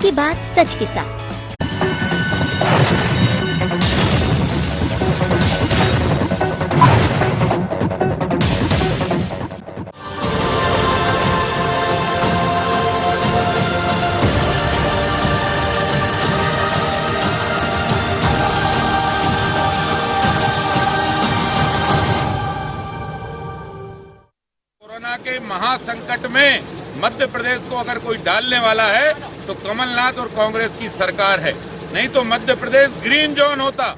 की बात सच के साथ। कोरोना के महासंकट में मध्य प्रदेश को अगर कोई डालने वाला है तो कमलनाथ और कांग्रेस की सरकार है, नहीं तो मध्य प्रदेश ग्रीन जोन होता।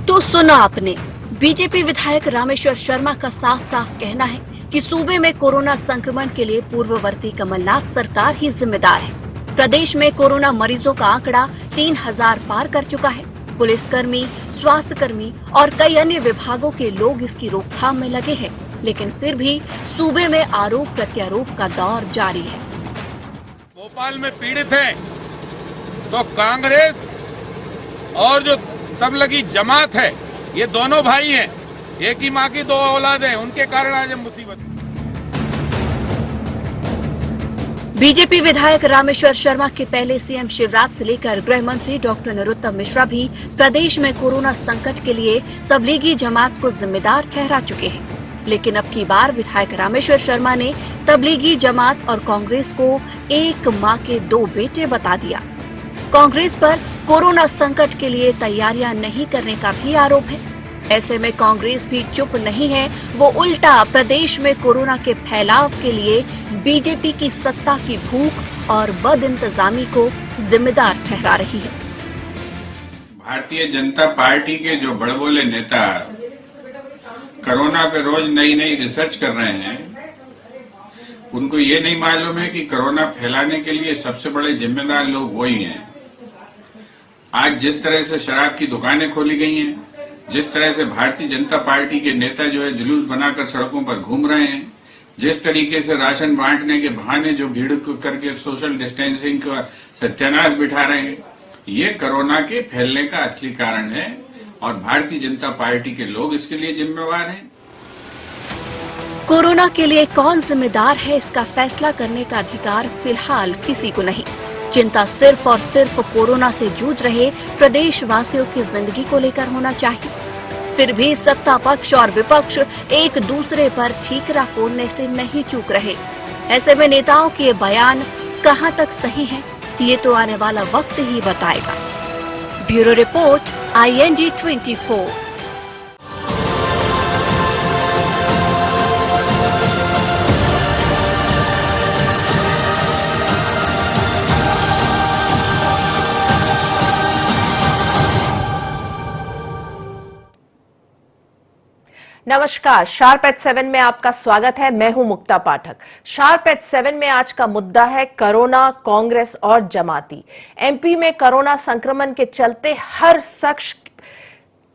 तो सुना आपने, बीजेपी विधायक रामेश्वर शर्मा का साफ साफ कहना है कि सूबे में कोरोना संक्रमण के लिए पूर्ववर्ती कमलनाथ सरकार ही जिम्मेदार है। प्रदेश में कोरोना मरीजों का आंकड़ा 3000 पार कर चुका है। पुलिसकर्मी, स्वास्थ्य कर्मी और कई अन्य विभागों के लोग इसकी रोकथाम में लगे हैं, लेकिन फिर भी सूबे में आरोप प्रत्यारोप का दौर जारी है। भोपाल में पीड़ित हैं तो कांग्रेस और जो तबलीगी जमात है, ये दोनों भाई हैं, एक ही माँ की दो औलाद हैं, उनके कारण आज मुसीबत है। बीजेपी विधायक रामेश्वर शर्मा के पहले सीएम शिवराज से लेकर गृह मंत्री डॉक्टर नरोत्तम मिश्रा भी प्रदेश में कोरोना संकट के लिए तबलीगी जमात को जिम्मेदार ठहरा चुके हैं। लेकिन अब की बार विधायक रामेश्वर शर्मा ने तबलीगी जमात और कांग्रेस को एक मां के दो बेटे बता दिया। कांग्रेस पर कोरोना संकट के लिए तैयारियां नहीं करने का भी आरोप है। ऐसे में कांग्रेस भी चुप नहीं है, वो उल्टा प्रदेश में कोरोना के फैलाव के लिए बीजेपी की सत्ता की भूख और बदइंतजामी को जिम्मेदार ठहरा रही है। भारतीय जनता पार्टी के जो बड़बोले नेता कोरोना पे रोज नई नई रिसर्च कर रहे हैं, उनको ये नहीं मालूम है कि कोरोना फैलाने के लिए सबसे बड़े जिम्मेदार लोग वही हैं। आज जिस तरह से शराब की दुकानें खोली गई हैं, जिस तरह से भारतीय जनता पार्टी के नेता जो है जुलूस बनाकर सड़कों पर घूम रहे हैं, जिस तरीके से राशन बांटने के बहाने जो भीड़ करके सोशल डिस्टेंसिंग का सत्यानाश बिठा रहे हैं, ये कोरोना के फैलने का असली कारण है और भारतीय जनता पार्टी के लोग इसके लिए जिम्मेवार हैं। कोरोना के लिए कौन जिम्मेदार है, इसका फैसला करने का अधिकार फिलहाल किसी को नहीं। चिंता सिर्फ और सिर्फ कोरोना से जूझ रहे प्रदेशवासियों की जिंदगी को लेकर होना चाहिए। फिर भी सत्ता पक्ष और विपक्ष एक दूसरे पर ठीकरा फोड़ने से नहीं चूक रहे। ऐसे में नेताओं के ये बयान कहां तक सही हैं, ये तो आने वाला वक्त ही बताएगा। Bureau report, IND 24। नमस्कार, शार्प एट 7 में आपका स्वागत है। मैं हूं मुक्ता पाठक। शार्प एट 7 में आज का मुद्दा है कोरोना, कांग्रेस और जमाती। एमपी में कोरोना संक्रमण के चलते हर शख्स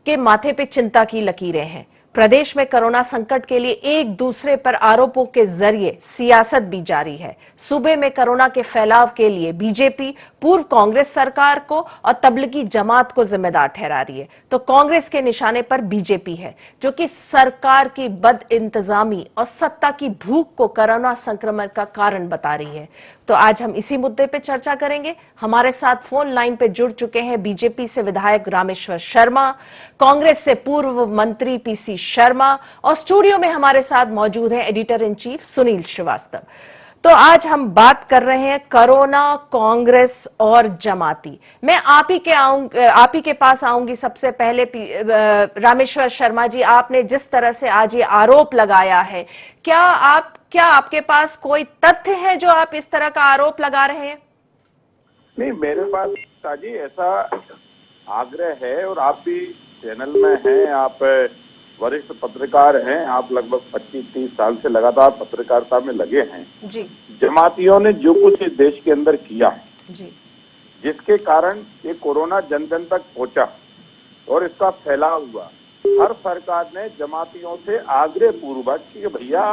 के माथे पे चिंता की लकीरें हैं। प्रदेश में कोरोना संकट के लिए एक दूसरे पर आरोपों के जरिए सियासत भी जारी है। सूबे में कोरोना के फैलाव के लिए बीजेपी पूर्व कांग्रेस सरकार को और तबलीगी जमात को जिम्मेदार ठहरा रही है, तो कांग्रेस के निशाने पर बीजेपी है, जो कि सरकार की बदइंतजामी और सत्ता की भूख को कोरोना संक्रमण का कारण बता रही है। तो आज हम इसी मुद्दे पे चर्चा करेंगे। हमारे साथ फोन लाइन पे जुड़ चुके हैं बीजेपी से विधायक रामेश्वर शर्मा, कांग्रेस से पूर्व मंत्री पीसी शर्मा और स्टूडियो में हमारे साथ मौजूद हैं editor in chief Sunil Srivastava. तो आज हम बात कर रहे हैं कोरोना, कांग्रेस और जमाती। मैं आप ही के पास आऊंगी सबसे पहले। रामेश्वर शर्मा जी, आपने जिस तरह से आज ये आरोप लगाया है, क्या आपके पास कोई तथ्य है जो आप इस तरह का आरोप लगा रहे हैं? नहीं, मेरे पास ताजी ऐसा आग्रह है, और आप भी चैनल में हैं, आप वरिष्ठ पत्रकार हैं, आप लगभग 25-30 साल से लगातार पत्रकारिता में लगे हैं जी। जमातियों ने जो कुछ इस देश के अंदर किया जी, जिसके कारण ये कोरोना जन जन तक पहुंचा और इसका फैलाव हुआ, हर सरकार ने जमातियों से आग्रह पूर्वक कि भैया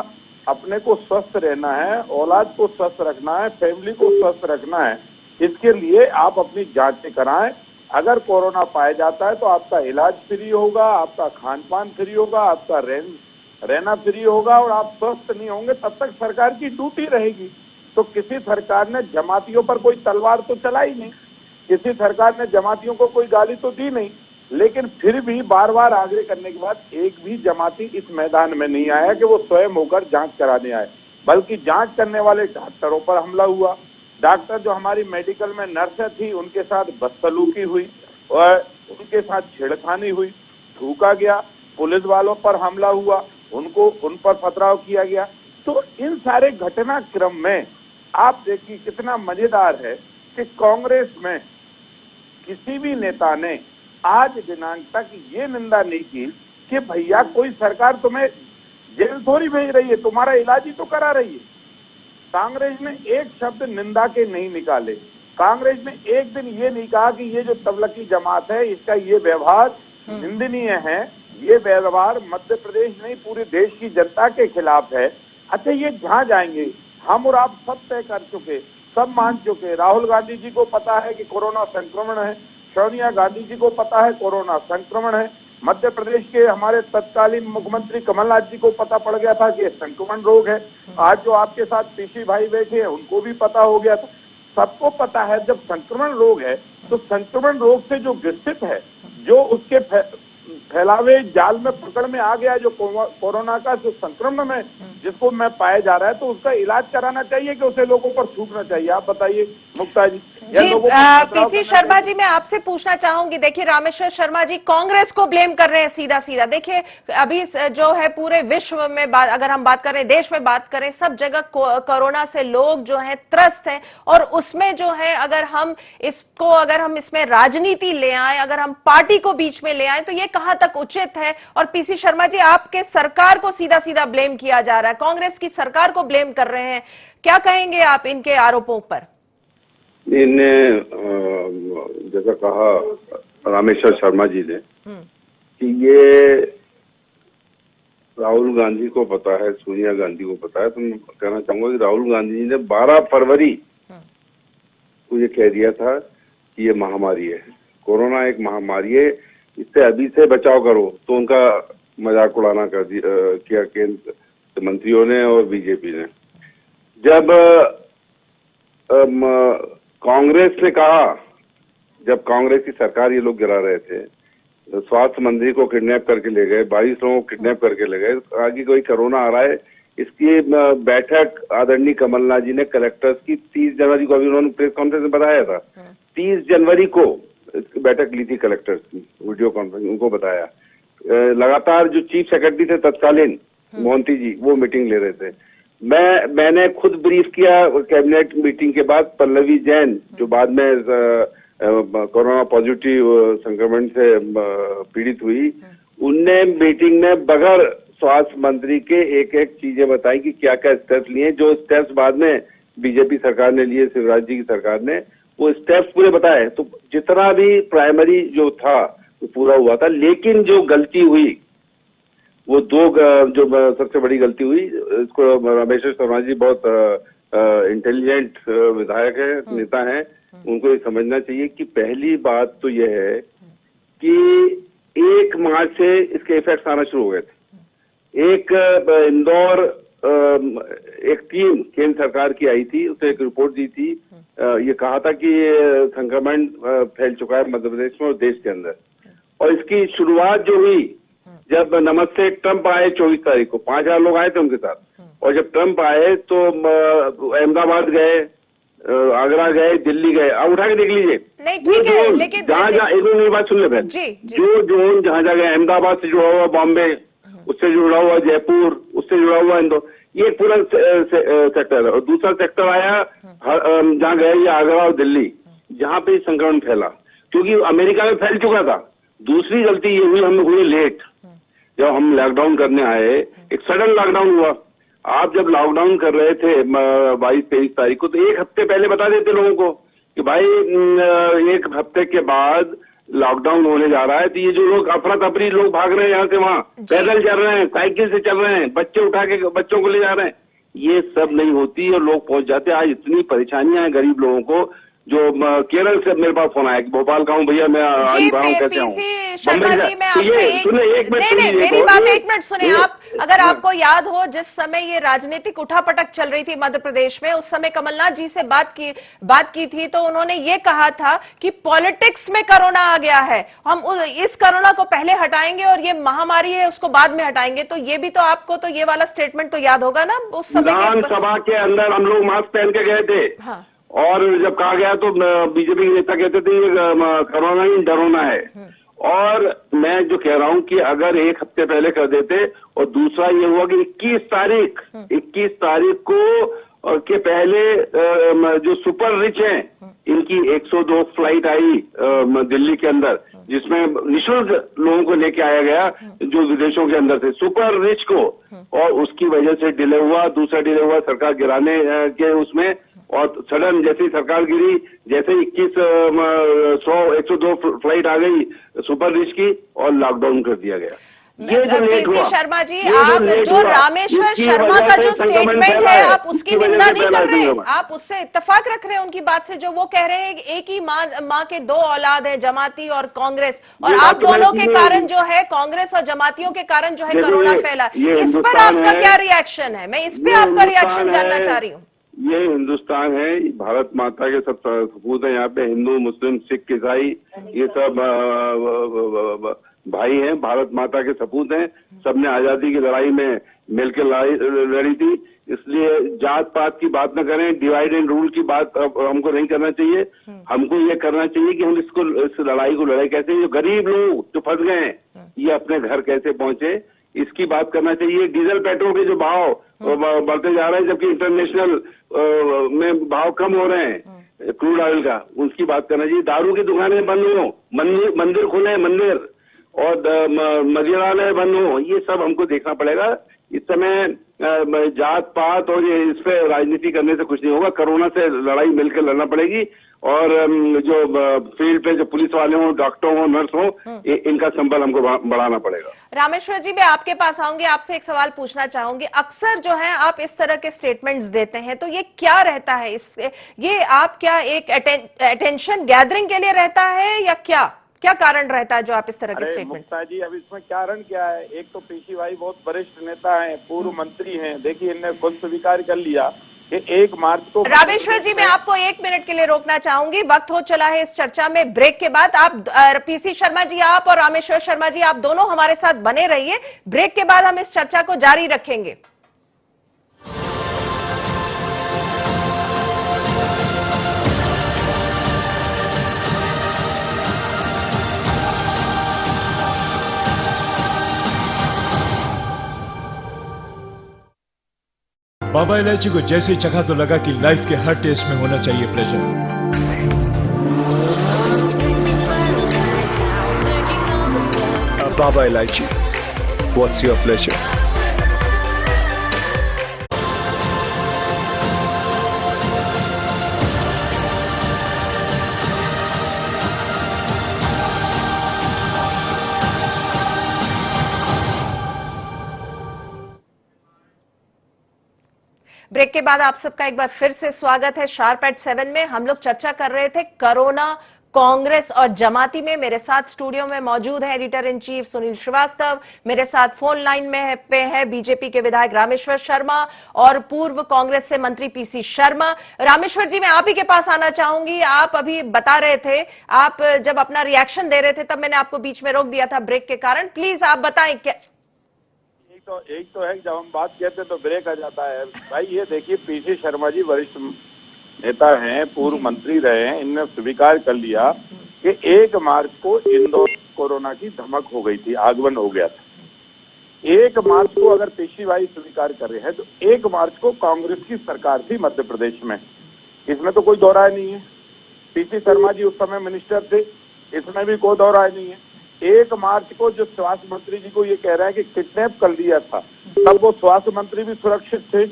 अपने को स्वस्थ रहना है, औलाद को स्वस्थ रखना है, फैमिली को स्वस्थ रखना है, इसके लिए आप अपनी जांचें कराएं। अगर कोरोना पाया जाता है तो आपका इलाज फ्री होगा, आपका खान पान फ्री होगा, आपका रहना फ्री होगा, और आप स्वस्थ नहीं होंगे तब तक सरकार की ड्यूटी रहेगी। तो किसी सरकार ने जमातियों पर कोई तलवार तो चलाई नहीं, किसी सरकार ने जमातियों को कोई गाली तो दी नहीं, लेकिन फिर भी बार बार आग्रह करने के बाद एक भी जमाती इस मैदान में नहीं आया कि वो स्वयं होकर जांच कराने आए, बल्कि जांच करने वाले डॉक्टरों पर हमला हुआ। डॉक्टर जो हमारी मेडिकल में नर्सें थी उनके साथ बदसलूकी हुई और उनके साथ छेड़खानी हुई, थूका गया, पुलिस वालों पर हमला हुआ, उन पर पथराव किया गया। तो इन सारे घटनाक्रम में आप देखिए कितना मजेदार है कि कांग्रेस में किसी भी नेता ने आज दिनांक तक ये निंदा नहीं की कि भैया कोई सरकार तुम्हें जेल थोड़ी भेज रही है, तुम्हारा इलाज ही तो करा रही है। कांग्रेस ने एक शब्द निंदा के नहीं निकाले। कांग्रेस ने एक दिन ये नहीं कहा कि ये जो तबलकी जमात है इसका ये व्यवहार निंदनीय है, ये व्यवहार मध्य प्रदेश नहीं पूरे देश की जनता के खिलाफ है। अच्छा, ये जहाँ जाएंगे हम और आप सब तय कर चुके, सब मान चुके। राहुल गांधी जी को पता है कि कोरोना संक्रमण है, सोनिया गांधी जी को पता है कोरोना संक्रमण है, मध्य प्रदेश के हमारे तत्कालीन मुख्यमंत्री कमलनाथ जी को पता पड़ गया था कि ये संक्रमण रोग है। आज जो आपके साथ पीसी भाई बैठे हैं उनको भी पता हो गया था, सबको पता है। जब संक्रमण रोग है तो संक्रमण रोग से जो ग्रसित है, जो उसके फैलावे जाल में पकड़ में आ गया, जो कोरोना का जो संक्रमण में जिसको में पाया जा रहा है, तो उसका इलाज कराना चाहिए कि उसे लोगों पर थूकना चाहिए? आप बताइए मुक्ता जी। पीसी शर्मा जी, मैं आपसे पूछना चाहूंगी, देखिए रामेश्वर शर्मा जी कांग्रेस को ब्लेम कर रहे हैं सीधा सीधा। देखिए अभी जो है पूरे विश्व में अगर हम बात करें, देश में बात करें, सब जगह कोरोना से लोग जो है त्रस्त हैं, और उसमें जो है अगर हम इसमें राजनीति ले आए, अगर हम पार्टी को बीच में ले आए, तो ये कहां तक उचित है? और पीसी शर्मा जी, आपके सरकार को सीधा सीधा ब्लेम किया जा रहा है, कांग्रेस की सरकार को ब्लेम कर रहे हैं, क्या कहेंगे आप इनके आरोपों पर? इनने जैसा कहा रामेश्वर शर्मा जी ने कि ये राहुल गांधी को पता है, सोनिया गांधी को पता है, तो मैं कहना चाहूंगा कि राहुल गांधी जी ने 12 फरवरी को ये कह दिया था कि ये महामारी है, कोरोना एक महामारी है, इससे अभी से बचाव करो। तो उनका मजाक उड़ाना कर किया केंद्र मंत्रियों ने और बीजेपी ने। जब कांग्रेस ने कहा, जब कांग्रेस की सरकार ये लोग गिरा रहे थे, तो स्वास्थ्य मंत्री को किडनैप करके ले गए, 22 लोगों को किडनैप करके ले गए, आगे कोई कोरोना आ रहा है। इसकी बैठक आदरणीय कमलनाथ जी ने कलेक्टर्स की 30 जनवरी को, अभी उन्होंने प्रेस कॉन्फ्रेंस में बताया था, 30 जनवरी को बैठक ली थी कलेक्टर्स की, वीडियो कॉन्फ्रेंस, उनको बताया। लगातार जो चीफ सेक्रेटरी थे तत्कालीन मोहंती जी, वो मीटिंग ले रहे थे। मैंने खुद ब्रीफ किया कैबिनेट मीटिंग के बाद पल्लवी जैन, जो बाद में कोरोना पॉजिटिव संक्रमण से पीड़ित हुई, उनने मीटिंग में बगैर स्वास्थ्य मंत्री के एक एक चीजें बताई कि क्या क्या स्टेप्स लिए, जो स्टेप्स बाद में बीजेपी सरकार ने लिए, शिवराज जी की सरकार ने, वो स्टेप्स पूरे बताए। तो जितना भी प्राइमरी जो था वो पूरा हुआ था, लेकिन जो गलती हुई वो जो सबसे बड़ी गलती हुई, इसको रामेश्वर शर्मा जी बहुत इंटेलिजेंट विधायक है, नेता हैं, उनको ये समझना चाहिए कि पहली बात तो यह है कि 1 मार्च से इसके इफेक्ट्स आना शुरू हो गए थे। एक इंदौर एक टीम केंद्र सरकार की आई थी, उसने एक रिपोर्ट दी थी, ये कहा था कि संक्रमण फैल चुका है मध्य प्रदेश में और देश के अंदर। और इसकी शुरुआत जो हुई, जब नमस्ते ट्रंप आए 24 तारीख को, 5000 लोग आए थे उनके साथ, और जब ट्रंप आए तो अहमदाबाद गए, आगरा गए, दिल्ली गए। अब उठा के देख लीजिए, नहीं ठीक है, लेकिन जहाँ एक मेरी बात सुन ले बहन, जो जोन जहाँ जगह अहमदाबाद से जुड़ा हुआ बॉम्बे, उससे जुड़ा हुआ जयपुर, उससे जुड़ा हुआ इंदौर, ये पूरा सेक्टर है। और दूसरा सेक्टर आया जहाँ गए ये आगरा और दिल्ली, जहाँ पे संक्रमण फैला, क्योंकि अमेरिका में फैल चुका था। दूसरी गलती ये हुई, हम हुए लेट। जब हम लॉकडाउन करने आए, एक सडन लॉकडाउन हुआ। आप जब लॉकडाउन कर रहे थे 22-23 तारीख को, तो 1 हफ्ते पहले बता देते लोगों को कि भाई 1 हफ्ते के बाद लॉकडाउन होने जा रहा है। तो ये जो लोग अफरा तफरी लोग भाग रहे हैं यहाँ से वहाँ, पैदल चल रहे हैं, साइकिल से चल रहे हैं, बच्चे उठा के बच्चों को ले जा रहे हैं, ये सब नहीं होती और लोग पहुंच जाते। आज इतनी परेशानियां हैं गरीब लोगों को। जो केरल से मेरे पास फोन आया कि भोपाल का हूँ भैया, मैं आज कैसे आऊँ। शर्मा बम्बई जी, मैं तो आपसे ये सुने, एक मिनट नहीं, सुनिए, मेरी बात एक मिनट सुने ये- आप। अगर आपको याद हो, जिस समय ये राजनीतिक उठापटक चल रही थी मध्य प्रदेश में, उस समय कमलनाथ जी से बात की थी, तो उन्होंने ये कहा था कि पॉलिटिक्स में कोरोना आ गया है, हम इस कोरोना को पहले हटाएंगे और ये महामारी है उसको बाद में हटाएंगे। तो ये भी तो आपको तो ये वाला स्टेटमेंट तो याद होगा ना उस समय के। विधानसभा के अंदर हम लोग मास्क पहन के गए थे। हाँ। और जब कहा गया तो बीजेपी के नेता कहते थे ये कोरोना ही डरोना है। और मैं जो कह रहा हूं कि अगर एक हफ्ते पहले कर देते, और दूसरा ये हुआ कि 21 तारीख को के पहले जो सुपर रिच हैं इनकी 102 फ्लाइट आई दिल्ली के अंदर, जिसमें निःशुल्क लोगों को लेके आया गया जो विदेशों के अंदर थे, सुपर रिच को, और उसकी वजह से डिले हुआ। दूसरा डिले हुआ सरकार गिराने के उसमें, और सडन जैसी सरकार गिरी, जैसे 102 फ्लाइट आ गई सुपर रिच की और लॉकडाउन कर दिया गया। ये जो लेट हुआ, शर्मा जी, आप जो रामेश्वर शर्मा का जो स्टेटमेंट है आप उसकी निंदा नहीं कर रहे, आप उससे इत्तेफाक रख रहे हैं उनकी बात से, जो वो कह रहे हैं एक ही माँ के दो औलाद है, जमाती और कांग्रेस, और आप दोनों के कारण जो है, कांग्रेस और जमातियों के कारण जो है कोरोना फैला। इस पर आपका क्या रिएक्शन है? मैं इस पे आपका रिएक्शन जानना चाह रही हूँ। ये हिंदुस्तान है, भारत माता के सब सपूत है यहाँ पे, हिंदू मुस्लिम सिख ईसाई ये सब भाई हैं, भारत माता के सपूत हैं। सबने आजादी की लड़ाई में मिलकर लड़ी थी, इसलिए जात पात की बात न करें, डिवाइड एंड रूल की बात हमको नहीं करना चाहिए। हमको ये करना चाहिए कि हम इस लड़ाई को लड़ाई कैसे, जो गरीब लोग जो फंस गए हैं ये अपने घर कैसे पहुंचे, इसकी बात करना चाहिए। डीजल पेट्रोल के जो भाव बढ़ते जा रहे हैं, जबकि इंटरनेशनल में भाव कम हो रहे हैं क्रूड ऑयल का, उसकी बात करना चाहिए। दारू की दुकानें बंद हो, मंदिर खुले, मंदिर और मदिरालय बंद हो, ये सब हमको देखना पड़ेगा। इस समय जात पात और ये इस पे राजनीति करने से कुछ नहीं होगा। कोरोना से लड़ाई मिलकर लड़ना पड़ेगी, और जो फील्ड पे जो पुलिस वाले हों, डॉक्टर हों, नर्स हों, इनका संबल हमको बढ़ाना पड़ेगा। रामेश्वर जी, मैं आपके पास आऊंगी, आपसे एक सवाल पूछना चाहूंगी। अक्सर जो है आप इस तरह के स्टेटमेंट्स देते हैं, तो ये क्या रहता है? इससे ये आप क्या एक अटेंशन गैदरिंग के लिए रहता है, या क्या कारण रहता है जो आप इस तरह के स्टेटमेंट? मुक्ता जी, अब इसमें कारण क्या है? एक तो पीसी भाई बहुत वरिष्ठ नेता हैं, पूर्व मंत्री हैं, देखिए इन्होंने खुद स्वीकार कर लिया कि 1 मार्च को। रामेश्वर जी, मैं आपको 1 मिनट के लिए रोकना चाहूंगी, वक्त हो चला है इस चर्चा में। ब्रेक के बाद आप पीसी शर्मा जी, आप और रामेश्वर शर्मा जी, आप दोनों हमारे साथ बने रहिए। ब्रेक के बाद हम इस चर्चा को जारी रखेंगे। बाबा इलायची को जैसे ही चखा तो लगा कि लाइफ के हर टेस्ट में होना चाहिए प्लेजर। बाबा इलायची, व्हाट्स योर प्लेजर? ब्रेक के बाद आप सबका एक बार फिर से स्वागत है। शार्प एट 7 में हम लोग चर्चा कर रहे थे कोरोना, कांग्रेस और जमाती में। मेरे साथ स्टूडियो में मौजूद है editor in chief Sunil Srivastava, मेरे साथ फोन लाइन में पे है बीजेपी के विधायक रामेश्वर शर्मा और पूर्व कांग्रेस से मंत्री पीसी शर्मा। रामेश्वर जी, मैं आप ही के पास आना चाहूंगी। आप अभी बता रहे थे, आप जब अपना रिएक्शन दे रहे थे तब मैंने आपको बीच में रोक दिया था ब्रेक के कारण। प्लीज आप बताएं क्या। एक तो है जब हम बात कहते हैं तो ब्रेक आ जाता है। भाई ये देखिए, पीसी शर्मा जी वरिष्ठ नेता हैं, पूर्व मंत्री रहे हैं, इनने स्वीकार कर लिया कि 1 मार्च को इंदौर कोरोना की धमक हो गई थी, आगमन हो गया था। 1 मार्च को अगर पीसी भाई स्वीकार कर रहे हैं तो 1 मार्च को कांग्रेस की सरकार थी मध्य प्रदेश में, इसमें तो कोई दौराय नहीं है। पीसी शर्मा जी उस समय मिनिस्टर थे, इसमें भी कोई दौराय नहीं है। 1 मार्च को जो स्वास्थ्य मंत्री जी को ये कह रहा है कि किडनैप कर लिया था, तब वो स्वास्थ्य मंत्री भी सुरक्षित थे,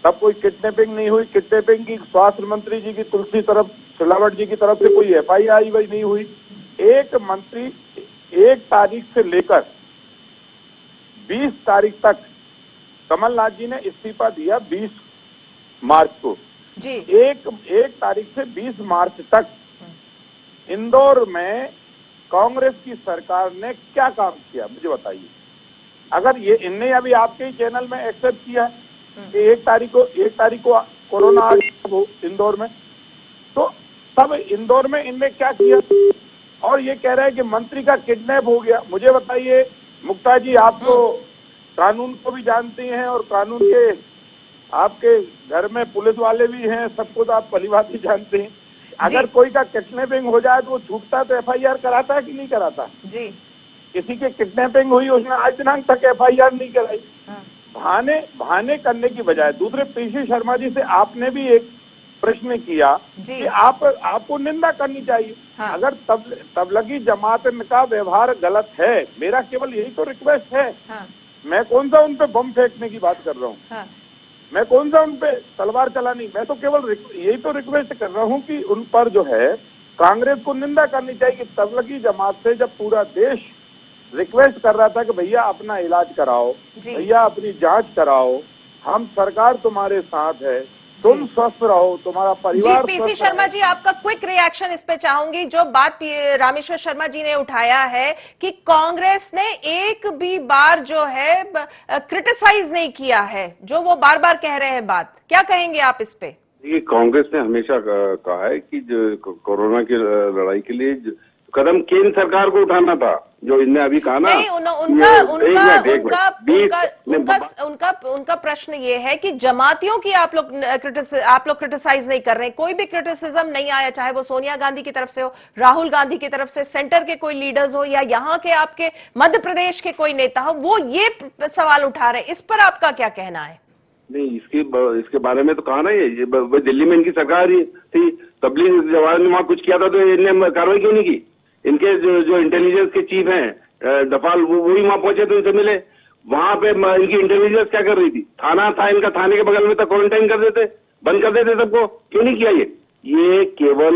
तब कोई किडनैपिंग नहीं हुई। किडनैपिंग की स्वास्थ्य मंत्री जी की तुलसी सिलावट जी की तरफ से कोई FIR नहीं हुई। एक मंत्री 1 तारीख से लेकर 20 तारीख तक, कमलनाथ जी ने इस्तीफा दिया 20 मार्च को जी। 1 तारीख से 20 मार्च तक इंदौर में कांग्रेस की सरकार ने क्या काम किया मुझे बताइए। अगर ये इनने अभी आपके ही चैनल में एक्सेप्ट किया है कि एक तारीख को कोरोना आ गया वो इंदौर में, तो तब इंदौर में इनने क्या किया, और ये कह रहे हैं कि मंत्री का किडनैप हो गया। मुझे बताइए मुक्ता जी, आप तो कानून को भी जानती हैं और कानून के आपके घर में पुलिस वाले भी हैं, सब कुछ आप भलीभांति जानते हैं। अगर कोई का किडनैपिंग हो जाए तो वो छूटता तो एफआईआर कराता है कि नहीं कराता जी? किसी की किडनैपिंग हुई उसने आज दिनांक तक एफआईआर नहीं कराई। बहाने करने की बजाय दूसरे पीसी शर्मा जी से आपने भी एक प्रश्न किया कि आपको निंदा करनी चाहिए। अगर तबलीगी जमात का व्यवहार गलत है, मेरा केवल यही तो रिक्वेस्ट है। मैं कौन सा उन पे बम फेंकने की बात कर रहा हूँ, मैं कौन सा उन पे तलवार चलानी, मैं तो केवल यही तो रिक्वेस्ट कर रहा हूँ कि उन पर जो है कांग्रेस को निंदा करनी चाहिए कि तबलीगी जमात से जब पूरा देश रिक्वेस्ट कर रहा था कि भैया अपना इलाज कराओ, भैया अपनी जांच कराओ, हम सरकार तुम्हारे साथ है, तुम स्वस्थ रहो, तुम्हारा परिवार। पीसी शर्मा जी, आपका क्विक रिएक्शन इस पे चाहूंगी। जो बात रामेश्वर शर्मा जी ने उठाया है कि कांग्रेस ने एक भी बार जो है क्रिटिसाइज नहीं किया है, जो वो बार बार कह रहे हैं बात, क्या कहेंगे आप इस पे? ये कांग्रेस ने हमेशा कहा है कि जो कोरोना की लड़ाई के लिए कदम केंद्र सरकार को उठाना था, जो इनने अभी कहा ना। नहीं, उनका प्रश्न ये है कि जमातियों की आप लोग क्रिटिसाइज नहीं कर रहे हैं। कोई भी क्रिटिसिज्म नहीं आया, चाहे वो सोनिया गांधी की तरफ से हो, राहुल गांधी की तरफ से, सेंटर के कोई लीडर्स हो या यहाँ के आपके मध्य प्रदेश के कोई नेता हो, वो ये सवाल उठा रहे हैं। इस पर आपका क्या कहना है? नहीं, इसके बारे में तो कहा ना, ये दिल्ली में इनकी सरकार थी, तबलीग जवान ने वहां कुछ किया था तो इन्हें कार्रवाई क्यों नहीं की? इनके जो इंटेलिजेंस के चीफ हैं डफाल, वही वहां पहुंचे तो इनसे मिले। वहां पे इनकी इंटेलिजेंस क्या कर रही थी? थाना था इनका, थाने के बगल में तो क्वारंटाइन कर देते, बंद कर देते सबको, क्यों नहीं किया? ये केवल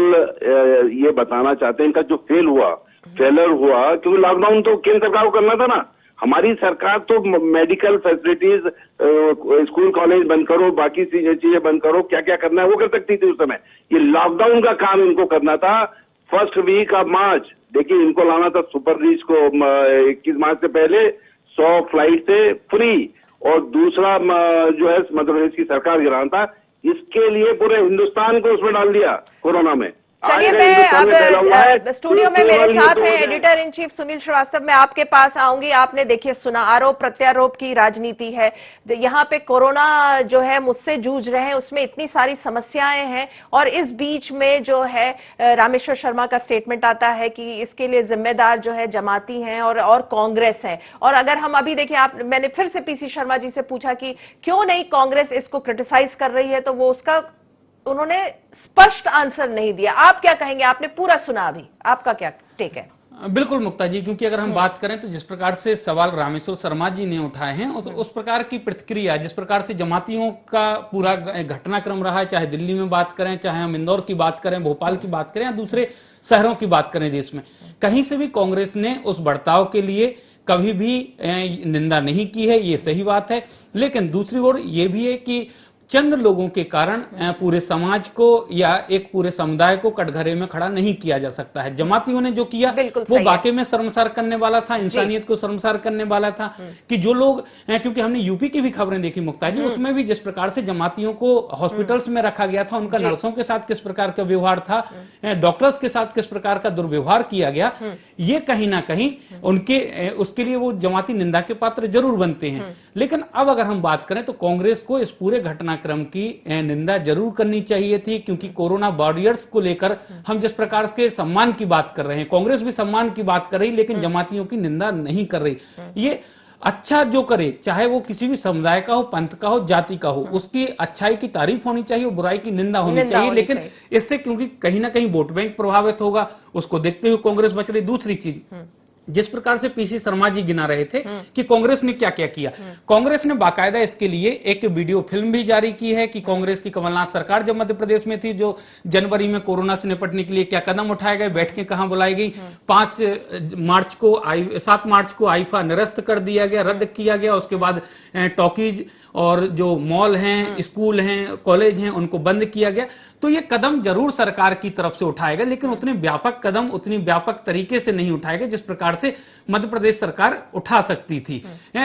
ये बताना चाहते हैं इनका जो फेलर हुआ, क्योंकि लॉकडाउन तो केंद्र सरकार को करना था ना। हमारी सरकार तो मेडिकल फैसिलिटीज, स्कूल कॉलेज बंद करो, बाकी चीजें बंद करो, क्या क्या करना है वो कर सकती थी उस समय। ये लॉकडाउन का काम इनको करना था। फर्स्ट वीक ऑफ मार्च देखिए, इनको लाना था सुपर रीच को 21 मार्च से पहले 100 फ्लाइट से फ्री, और दूसरा जो है मध्य प्रदेश की सरकार गिराना था। इसके लिए पूरे हिंदुस्तान को उसमें डाल दिया कोरोना में। चलिए, मैं अब स्टूडियो में मेरे साथ हैं editor in chief Sunil Srivastava. मैं आपके पास आऊंगी। आपने देखिए सुना, आरोप प्रत्यारोप की राजनीति है यहाँ पे। कोरोना जो है मुझसे जूझ रहे हैं, उसमें इतनी सारी समस्याएं हैं, और इस बीच में जो है रामेश्वर शर्मा का स्टेटमेंट आता है कि इसके लिए जिम्मेदार जो है जमाती हैं और कांग्रेस है। और अगर हम अभी देखें, मैंने फिर से पीसी शर्मा जी से पूछा कि क्यों नहीं कांग्रेस इसको क्रिटिसाइज कर रही है, तो वो उन्होंने स्पष्ट आंसर नहीं दिया। आप क्या कहेंगे? आपने पूरा सुना, अभी आपका क्या टेक है? बिल्कुल मुक्ता जी, क्योंकि अगर हम बात करें तो जिस प्रकार से सवाल रामेश्वर शर्मा जी ने उठाए हैं, उस प्रकार की प्रतिक्रिया, जिस प्रकार से जमातियों का पूरा घटनाक्रम रहा है, चाहे दिल्ली में बात करें, चाहे हम इंदौर की बात करें, भोपाल की बात करें या दूसरे शहरों की बात करें देश में, कहीं से भी कांग्रेस ने उस बर्ताव के लिए कभी भी निंदा नहीं की है, ये सही बात है। लेकिन दूसरी ओर ये भी है कि चंद लोगों के कारण पूरे समाज को या एक पूरे समुदाय को कटघरे में खड़ा नहीं किया जा सकता है। जमातियों ने जो किया वो वाकई में शर्मसार करने वाला था, इंसानियत को शर्मसार करने वाला था। कि जो लोग, क्योंकि हमने यूपी की भी खबरें देखी मुक्ता जी, उसमें भी जिस प्रकार से जमातियों को हॉस्पिटल्स में रखा गया था, उनका नर्सों के साथ किस प्रकार का व्यवहार था, डॉक्टर्स के साथ किस प्रकार का दुर्व्यवहार किया गया, ये कहीं ना कहीं उनके उसके लिए वो जमाती निंदा के पात्र जरूर बनते हैं। लेकिन अब अगर हम बात करें तो कांग्रेस को इस पूरे घटनाक्रम की निंदा जरूर करनी चाहिए थी, क्योंकि कोरोना वॉरियर्स को लेकर हम जिस प्रकार के सम्मान की बात कर रहे हैं, कांग्रेस भी सम्मान की बात कर रही, लेकिन जमातियों की निंदा नहीं कर रही। ये अच्छा जो करे, चाहे वो किसी भी समुदाय का हो, पंथ का हो, जाति का हो, उसकी अच्छाई की तारीफ होनी चाहिए और बुराई की निंदा होनी चाहिए। लेकिन इससे क्योंकि कहीं ना कहीं वोट बैंक प्रभावित होगा, उसको देखते हुए कांग्रेस बच रही। दूसरी चीज, जिस प्रकार से पीसी शर्मा जी गिना रहे थे कि कांग्रेस ने क्या क्या किया, कांग्रेस ने बाकायदा इसके लिए एक वीडियो फिल्म भी जारी की है कि कांग्रेस की कमलनाथ सरकार जब मध्य प्रदेश में थी, जो जनवरी में कोरोना से निपटने के लिए क्या कदम उठाए गए, बैठकें कहां बुलाई गई। 7 मार्च को आईफा निरस्त कर दिया गया, रद्द किया गया। उसके बाद टॉकीज और जो मॉल हैं, स्कूल हैं, कॉलेज हैं, उनको बंद किया गया। तो ये कदम जरूर सरकार की तरफ से उठाएगा, लेकिन उतने व्यापक कदम उतनी व्यापक तरीके से नहीं उठाएगा जिस प्रकार से मध्य प्रदेश सरकार उठा सकती थी।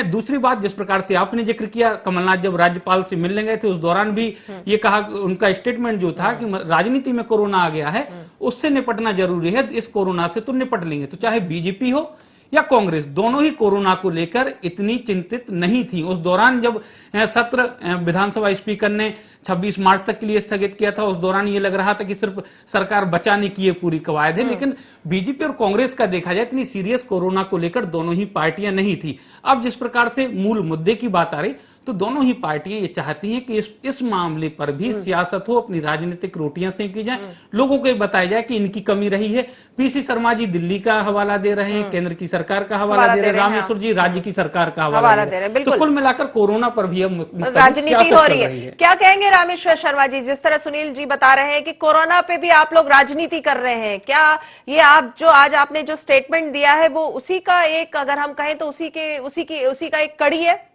दूसरी बात, जिस प्रकार से आपने जिक्र किया, कमलनाथ जब राज्यपाल से मिलने गए थे उस दौरान भी ये कहा, उनका स्टेटमेंट जो था कि राजनीति में कोरोना आ गया है, उससे निपटना जरूरी है, इस कोरोना से तो निपट लेंगे। तो चाहे बीजेपी हो या कांग्रेस, दोनों ही कोरोना को लेकर इतनी चिंतित नहीं थी। उस दौरान जब सत्र विधानसभा स्पीकर ने 26 मार्च तक के लिए स्थगित किया था, उस दौरान ये लग रहा था कि सिर्फ सरकार बचाने की ये पूरी कवायद है, लेकिन बीजेपी और कांग्रेस का देखा जाए इतनी सीरियस कोरोना को लेकर दोनों ही पार्टियां नहीं थी। अब जिस प्रकार से मूल मुद्दे की बात आ रही, तो दोनों ही पार्टियां ये चाहती हैं कि इस मामले पर भी सियासत हो, अपनी राजनीतिक रोटियां सेंकी जाए, लोगों को बताया जाए कि इनकी कमी रही है। पीसी शर्मा जी दिल्ली का हवाला दे रहे हैं, केंद्र की सरकार का हवाला दे रहे हैं, रामेश्वर जी राज्य की सरकार का हवाला दे रहे हैं। तो कुल मिलाकर कोरोना पर भी अब राजनीति हो रही है। क्या कहेंगे रामेश्वर शर्मा जी, जिस तरह सुनील जी बता रहे हैं कि कोरोना पे भी आप लोग राजनीति कर रहे हैं, क्या ये आप जो आज आपने जो स्टेटमेंट दिया है वो उसी का एक, अगर हम कहें तो उसी का एक कड़ी है?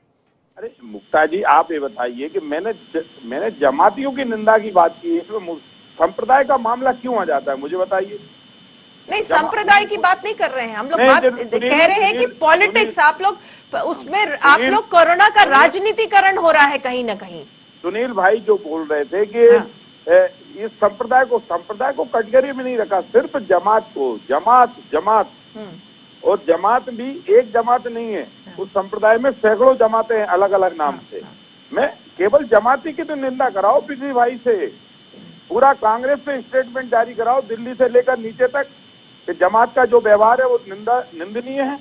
अरे मुक्ता जी, आप ये बताइए कि मैंने जमातियों की निंदा की बात की, इसमें संप्रदाय का मामला क्यों आ जाता है, मुझे बताइए। नहीं, संप्रदाय की बात नहीं कर रहे हैं हम लोग, बात कह रहे हैं कि पॉलिटिक्स, आप लोग उसमें आप लोग कोरोना का राजनीतिकरण हो रहा है कहीं ना कहीं। सुनील भाई जो बोल रहे थे कि इस संप्रदाय को कटघरे में नहीं रखा, सिर्फ जमात को, जमात और जमात भी एक जमात नहीं है, उस संप्रदाय में सैकड़ों जमातें हैं अलग अलग नाम से। मैं केवल जमाती की तो निंदा कराओ पिछली भाई से, पूरा कांग्रेस से स्टेटमेंट जारी कराओ दिल्ली से लेकर नीचे तक कि जमात का जो व्यवहार है वो निंदनीय है।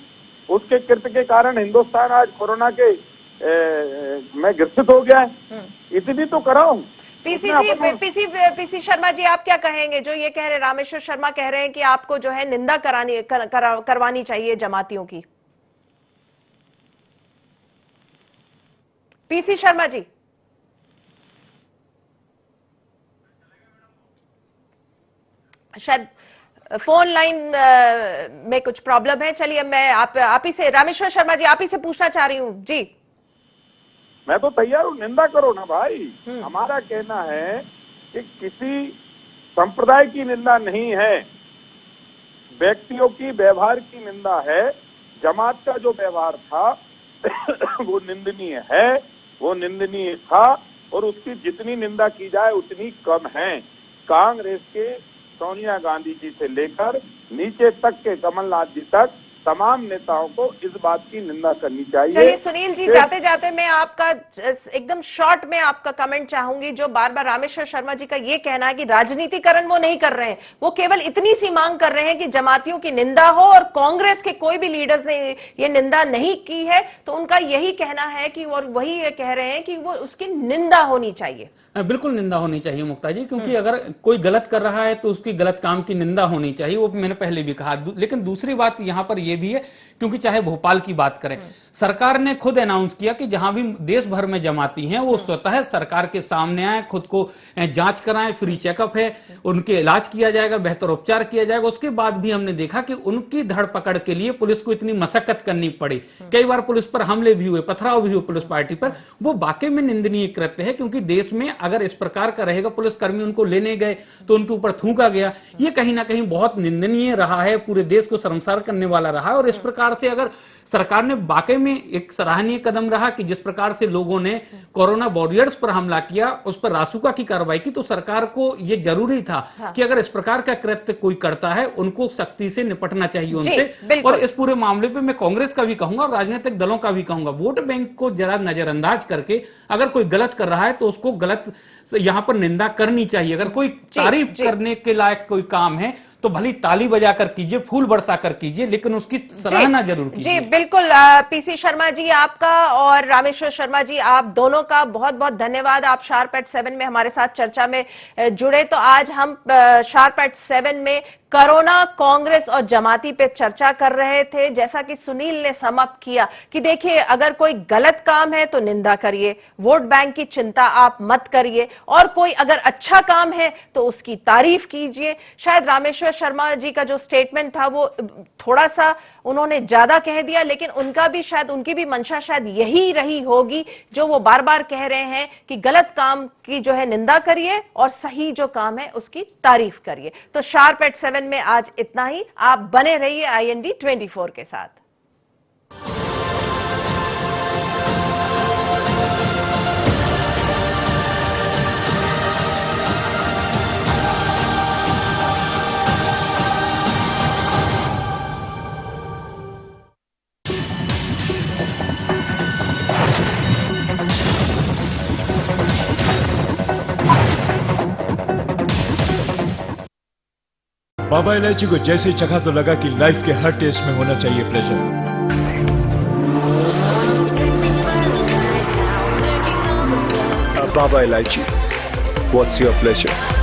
उसके कृत्य के कारण हिंदुस्तान आज कोरोना के में ग्रसित हो गया है, इतनी तो कराओ। पीसी शर्मा जी, आप क्या कहेंगे जो ये कह रहे, रामेश्वर शर्मा कह रहे हैं कि आपको जो है निंदा करवानी चाहिए जमातियों की? पीसी शर्मा जी, शायद फोन लाइन में कुछ प्रॉब्लम है। चलिए मैं आप ही से, रामेश्वर शर्मा जी, आप ही से पूछना चाह रही हूँ जी। मैं तो तैयार हूँ, निंदा करो ना भाई। हमारा कहना है कि किसी संप्रदाय की निंदा नहीं है, व्यक्तियों की व्यवहार की निंदा है। जमात का जो व्यवहार था वो निंदनीय है, वो निंदनीय था, और उसकी जितनी निंदा की जाए उतनी कम है। कांग्रेस के सोनिया गांधी जी से लेकर नीचे तक के कमलनाथ जी तक तमाम नेताओं को इस बात की निंदा करनी चाहिए। चलिए सुनील जी, जाते जाते मैं आपका एकदम शॉर्ट में आपका कमेंट चाहूंगी। जो बार बार रामेश्वर शर्मा जी का ये कहना है कि राजनीतिकरण वो नहीं कर रहे हैं, वो केवल इतनी सी मांग कर रहे हैं कि जमातियों की निंदा हो, और कांग्रेस के कोई भी लीडर्स ने ये निंदा नहीं की है, तो उनका यही कहना है कि, और वही ये कह रहे हैं कि वो उसकी निंदा होनी चाहिए। बिल्कुल निंदा होनी चाहिए मुक्ता जी, क्योंकि अगर कोई गलत कर रहा है तो उसकी गलत काम की निंदा होनी चाहिए, वो मैंने पहले भी कहा। लेकिन दूसरी बात यहाँ पर यह भी है, क्योंकि चाहे भोपाल की बात करें, सरकार ने खुद अनाउंस किया कि जहां भी देश भर में जमाती हैं वो स्वतः सरकार के सामने आए, खुद को जांच कराएं, फ्री चेकअप है, उनके इलाज किया जाएगा, बेहतर उपचार किया जाएगा। उसके बाद भी हमने देखा कि उनकी धड़ पकड़ के लिए पुलिस को इतनी मशक्कत करनी पड़ी, कई बार पुलिस पर हमले भी हुए, पथराव भी हुए पुलिस पार्टी पर। वो वाकई में निंदनीय कृत्य है, क्योंकि देश में अगर इस प्रकार का रहेगा, पुलिसकर्मी उनको लेने गए तो उनके ऊपर थूका गया, ये कहीं ना कहीं बहुत निंदनीय रहा है, पूरे देश को शर्मसार करने वाला रहा है। और इस प्रकार से अगर सरकार ने वाकई में एक सराहनीय कदम रहा कि जिस प्रकार से लोगों ने कोरोना वॉरियर्स पर हमला किया, उस पर रासुका की कार्रवाई की, तो सरकार को यह जरूरी था कि अगर इस प्रकार का कृत्य कोई करता है उनको सख्ती से निपटना चाहिए उनसे। और इस पूरे मामले पे मैं कांग्रेस का भी कहूंगा और राजनीतिक दलों का भी कहूंगा, वोट बैंक को जरा नजरअंदाज करके अगर कोई गलत कर रहा है तो उसको गलत यहां पर निंदा करनी चाहिए। अगर कोई तारीफ करने के लायक कोई काम है तो भली ताली बजाकर कीजिए, फूल बरसाकर कीजिए, लेकिन उसकी सराहना जरूर कीजिए। जी बिल्कुल। पीसी शर्मा जी आपका और रामेश्वर शर्मा जी आप दोनों का बहुत बहुत धन्यवाद। आप शार्प एट 7 में हमारे साथ चर्चा में जुड़े। तो आज हम शार्प एट 7 में कोरोना, कांग्रेस और जमाती पे चर्चा कर रहे थे। जैसा कि सुनील ने समाप्त किया कि देखिए, अगर कोई गलत काम है तो निंदा करिए, वोट बैंक की चिंता आप मत करिए, और कोई अगर अच्छा काम है तो उसकी तारीफ कीजिए। शायद रामेश्वर शर्मा जी का जो स्टेटमेंट था वो थोड़ा सा उन्होंने ज्यादा कह दिया, लेकिन उनकी भी मंशा शायद यही रही होगी जो वो बार बार कह रहे हैं कि गलत काम की जो है निंदा करिए और सही जो काम है उसकी तारीफ करिए। तो शार्प एट 7 में आज इतना ही। आप बने रहिए IND 24 के साथ। बाबा इलायची को जैसे ही चखा तो लगा कि लाइफ के हर टेस्ट में होना चाहिए pleasure. Baba Ilaichi, what's your pleasure?